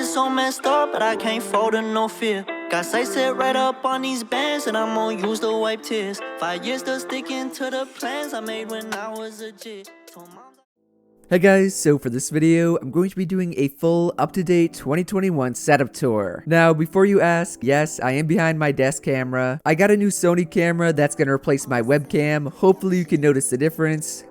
been so messed up, but I can't fold to no fear. Got sight set right up on these bands, and I'm gonna use to wipe tears. 5 years still sticking to the plans I made when I was a kid. Hey guys, so for this video, I'm going to be doing a full up-to-date 2021 setup tour. Now, before you ask, yes, I am behind my desk camera. I got a new Sony camera that's going to replace my webcam. Hopefully you can notice the difference.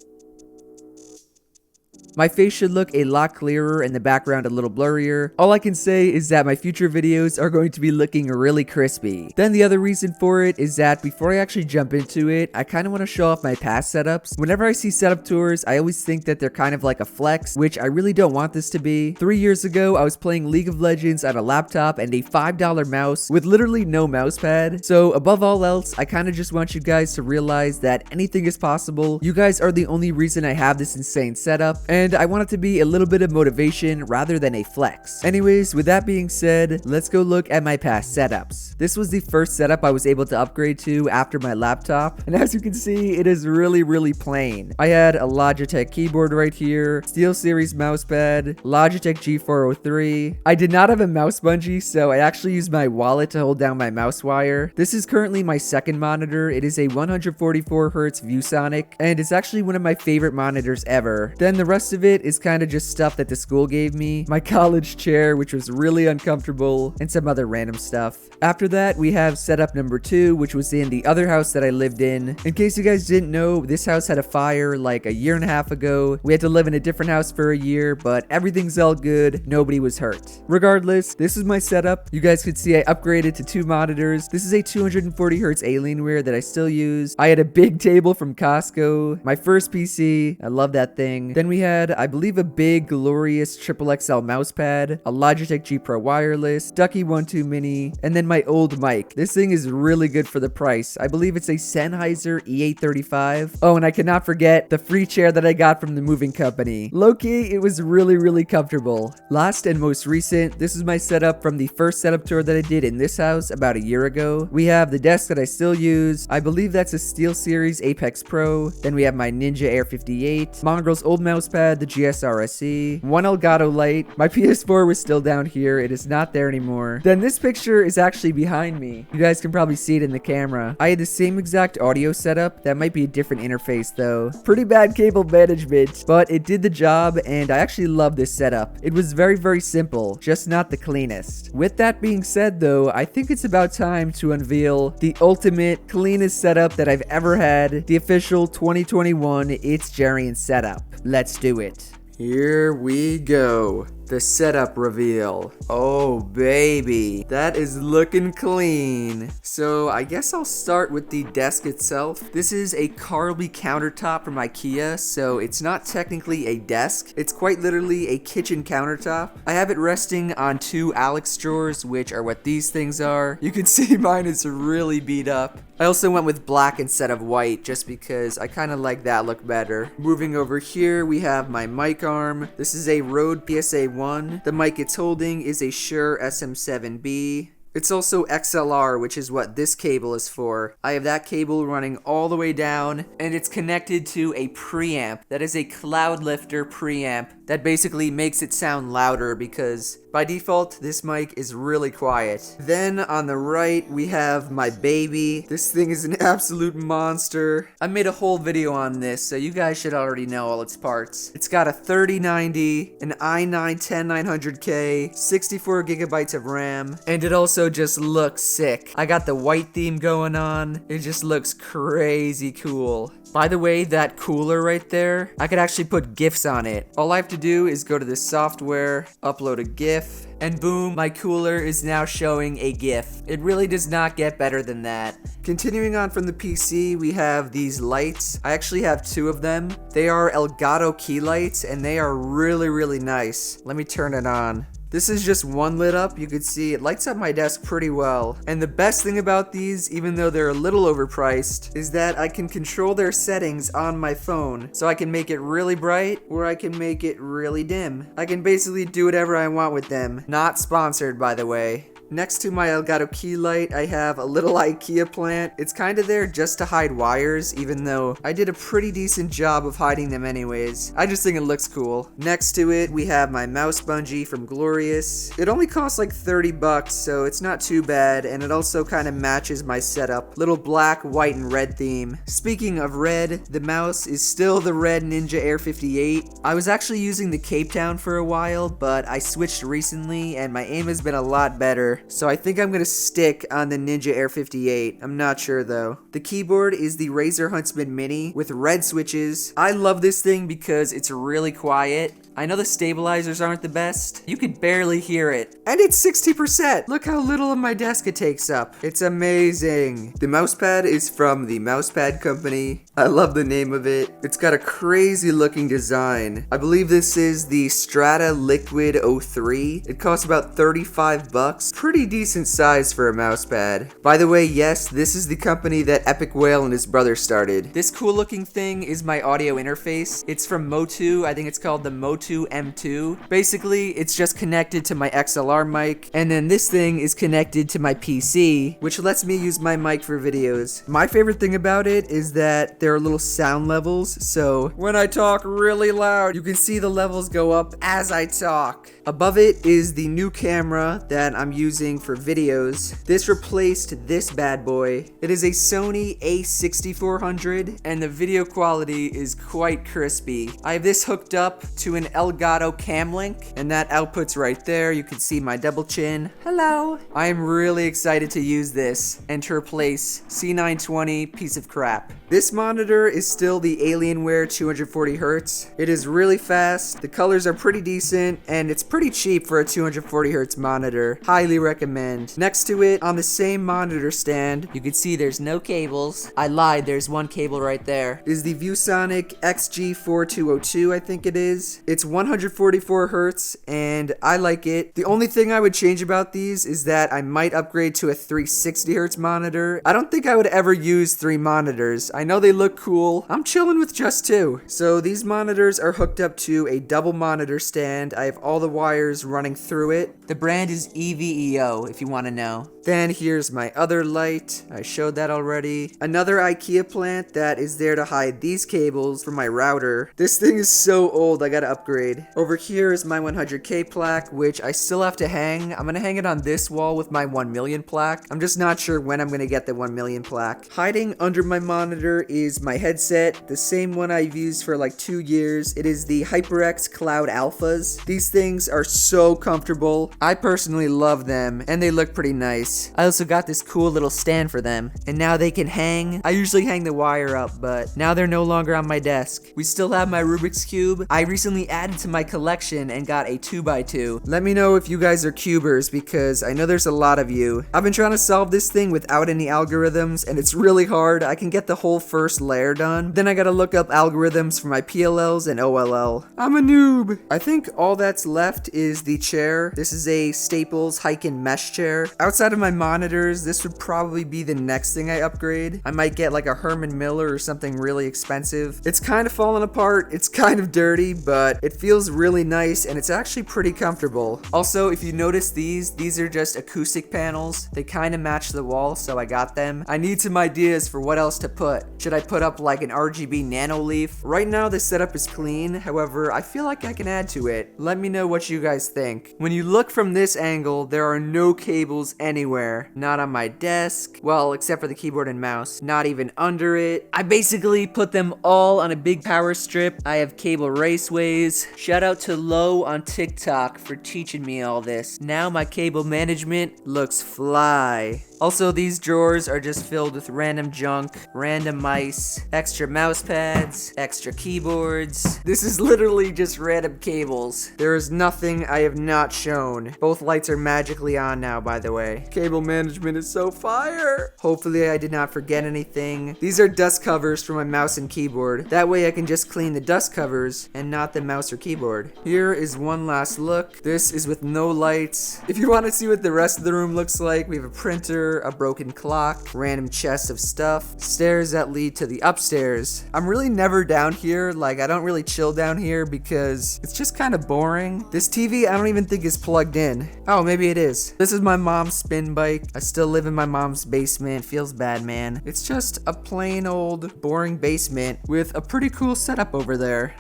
My face should look a lot clearer and the background a little blurrier. All I can say is that my future videos are going to be looking really crispy. Then the other reason for it is that before I actually jump into it, I kind of want to show off my past setups. Whenever I see setup tours, I always think that they're kind of like a flex, which I really don't want this to be. 3 years ago, I was playing League of Legends on a laptop and a $5 mouse with literally no mouse pad. So above all else, I kind of just want you guys to realize that anything is possible. You guys are the only reason I have this insane setup, and I want it to be a little bit of motivation rather than a flex. Anyways, with that being said, let's go look at my past setups. This was the first setup I was able to upgrade to after my laptop, and as you can see, it is really plain. I had a Logitech keyboard right here, SteelSeries mousepad, Logitech G403. I did not have a mouse bungee, so I actually used my wallet to hold down my mouse wire. This is currently my second monitor. It is a 144Hz ViewSonic, and it's actually one of my favorite monitors ever. Then the rest of it is kind of just stuff that the school gave me, my college chair, which was really uncomfortable, and some other random stuff. After that, we have setup number 2, which was in the other house that I lived in. In case you guys didn't know, this house had a fire like a year and a half ago. We had to live in a different house for a year, but everything's all good. Nobody was hurt. Regardless, this is my setup. You guys could see I upgraded to 2 monitors. This is a 240Hz Alienware that I still use. I had a big table from Costco, my first PC. I love that thing. Then we had, I believe, a big glorious XXL mousepad, a Logitech G Pro wireless, Ducky 1.2 mini, and then my old mic. This thing is really good for the price. I believe it's a Sennheiser E835. Oh, and I cannot forget the free chair that I got from the moving company. Low-key, it was really comfortable. Last and most recent, this is my setup from the first setup tour that I did in this house about a year ago. We have the desk that I still use. I believe that's a SteelSeries Apex Pro. Then we have my Ninja Air 58, Mongrel's old mousepad, the GSRSC, one Elgato light. My PS4 was still down here. It is not there anymore. Then this picture is actually behind me. You guys can probably see it in the camera. I had the same exact audio setup. That might be a different interface though. Pretty bad cable management, but it did the job, and I actually love this setup. It was very simple, just not the cleanest. With that being said though, I think it's about time to unveil the ultimate cleanest setup that I've ever had, the official 2021 itsJerian setup. Let's do it. Here we go. The setup reveal. Oh baby, that is looking clean. So I guess I'll start with the desk itself. This is a Carby countertop from IKEA, so it's not technically a desk. It's quite literally a kitchen countertop. I have it resting on 2 Alex drawers, which are what these things are. You can see mine is really beat up. I also went with black instead of white just because I kind of like that look better. Moving over here, we have my mic arm. This is a Rode PSA-1. The mic it's holding is a Shure SM7B. It's also XLR, which is what this cable is for. I have that cable running all the way down, and it's connected to a preamp. That is a Cloudlifter preamp that basically makes it sound louder because by default, this mic is really quiet. Then on the right, we have my baby. This thing is an absolute monster. I made a whole video on this, so you guys should already know all its parts. It's got a 3090, an i9-10900K, 64 gigabytes of RAM, and it also just looks sick. I got the white theme going on. It just looks crazy cool. By the way, that cooler right there, I could actually put GIFs on it. All I have to do is go to the software, upload a GIF, and boom, my cooler is now showing a GIF. It really does not get better than that. Continuing on from the PC, we have these lights. I actually have 2 of them. They are Elgato key lights, and they are really nice. Let me turn it on. This is just one lit up. You could see it lights up my desk pretty well. And the best thing about these, even though they're a little overpriced, is that I can control their settings on my phone. So I can make it really bright or I can make it really dim. I can basically do whatever I want with them. Not sponsored, by the way. Next to my Elgato key light, I have a little IKEA plant. It's kind of there just to hide wires, even though I did a pretty decent job of hiding them anyways. I just think it looks cool. Next to it, we have my mouse bungee from Glorious. It only costs like 30 bucks, so it's not too bad, and it also kind of matches my setup. Little black, white, and red theme. Speaking of red, the mouse is still the red Ninja Air 58. I was actually using the Cape Town for a while, but I switched recently, and my aim has been a lot better, so I think I'm gonna stick on the Ninja Air 58. I'm not sure though. The keyboard is the Razer Hunstman Mini with red switches. I love this thing because it's really quiet. I know the stabilizers aren't the best. You can barely hear it. And it's 60%! Look how little of my desk it takes up. It's amazing. The mousepad is from TheMousePadCompany. I love the name of it. It's got a crazy looking design. I believe this is the Strata Liquid 03. It costs about 35 bucks. Pretty decent size for a mousepad. By the way, yes, this is the company that Epic Whale and his brother started. This cool looking thing is my audio interface. It's from Motu. I think it's called the Motu M2. Basically, it's just connected to my XLR mic, and then this thing is connected to my PC, which lets me use my mic for videos. My favorite thing about it is that there are little sound levels, so when I talk really loud, you can see the levels go up as I talk. Above it is the new camera that I'm using for videos. This replaced this bad boy. It is a Sony a6400, and the video quality is quite crispy. I have this hooked up to an Elgato Camlink, and that output's right there. You can see my double chin. Hello! I am really excited to use this and to replace C920 piece of crap. This monitor is still the Alienware 240Hz. It is really fast, the colors are pretty decent, and it's pretty cheap for a 240Hz monitor. Highly recommend. Next to it, on the same monitor stand, you can see there's no cables. I lied, there's one cable right there. Is the ViewSonic XG4202, I think it is. It's 144Hz, and I like it. The only thing I would change about these is that I might upgrade to a 360Hz monitor. I don't think I would ever use 3 monitors. I know they look cool. I'm chilling with just 2. So these monitors are hooked up to a double monitor stand. I have all the wires running through it. The brand is EVEO, if you want to know. Then here's my other light. I showed that already. Another IKEA plant that is there to hide these cables for my router. This thing is so old, I gotta upgrade. Over here is my 100K plaque, which I still have to hang. I'm gonna hang it on this wall with my 1 million plaque. I'm just not sure when I'm gonna get the 1 million plaque. Hiding under my monitor is my headset, the same one I've used for like 2 years. It is the HyperX Cloud Alphas. These things are so comfortable. I personally love them, and they look pretty nice. I also got this cool little stand for them, and now they can hang. I usually hang the wire up, but now they're no longer on my desk. We still have my Rubik's Cube. I recently added to my collection and got a 2x2. Let me know if you guys are cubers, because I know there's a lot of you. I've been trying to solve this thing without any algorithms, and it's really hard. I can get the whole first layer done, then I gotta look up algorithms for my PLLs and OLL. I'm a noob. I think all that's left is the chair. This is a Staples Heiken mesh chair. Outside of my monitors, this would probably be the next thing I upgrade. I might get like a Herman Miller or something really expensive. It's kind of falling apart, it's kind of dirty, but it feels really nice, and it's actually pretty comfortable. Also, if you notice these are just acoustic panels. They kind of match the wall, so I got them. I need some ideas for what else to put. Should I put up like an RGB nano leaf? Right now the setup is clean, however, I feel like I can add to it. Let me know what you guys think. When you look from this angle, there are no cables anywhere. Not on my desk, well, except for the keyboard and mouse. Not even under it. I basically put them all on a big power strip. I have cable raceways. Shout out to Lo on TikTok for teaching me all this. Now my cable management looks fly. Also, these drawers are just filled with random junk, random mice, extra mouse pads, extra keyboards. This is literally just random cables. There is nothing I have not shown. Both lights are magically on now, by the way. Cable management is so fire. Hopefully I did not forget anything. These are dust covers for my mouse and keyboard. That way I can just clean the dust covers and not the mouse mouse or keyboard. Here is one last look. This is with no lights. If you want to see what the rest of the room looks like, we have a printer, a broken clock, random chest of stuff, stairs that lead to the upstairs. I'm really never down here. Like, I don't really chill down here because it's just kind of boring. This TV, I don't even think is plugged in. Oh, maybe it is. This is my mom's spin bike. I still live in my mom's basement. Feels bad, man. It's just a plain old boring basement with a pretty cool setup over there.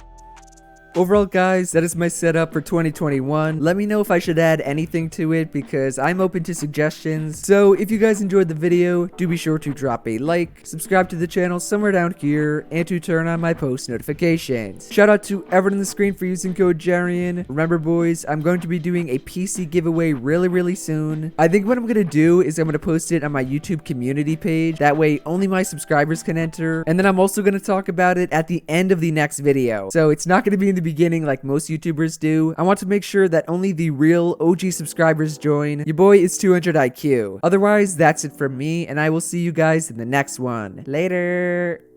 Overall, guys, that is my setup for 2021. Let me know if I should add anything to it because I'm open to suggestions. So if you guys enjoyed the video, do be sure to drop a like, subscribe to the channel somewhere down here, and to turn on my post notifications. Shout out to everyone on the screen for using code JERIAN. Remember, boys, I'm going to be doing a PC giveaway really soon. I think what I'm going to do is I'm going to post it on my YouTube community page. That way, only my subscribers can enter. And then I'm also going to talk about it at the end of the next video. So it's not going to be in the beginning like most YouTubers do. I want to make sure that only the real OG subscribers join. Your boy is 200 IQ. Otherwise, that's it from me, and I will see you guys in the next one. Later.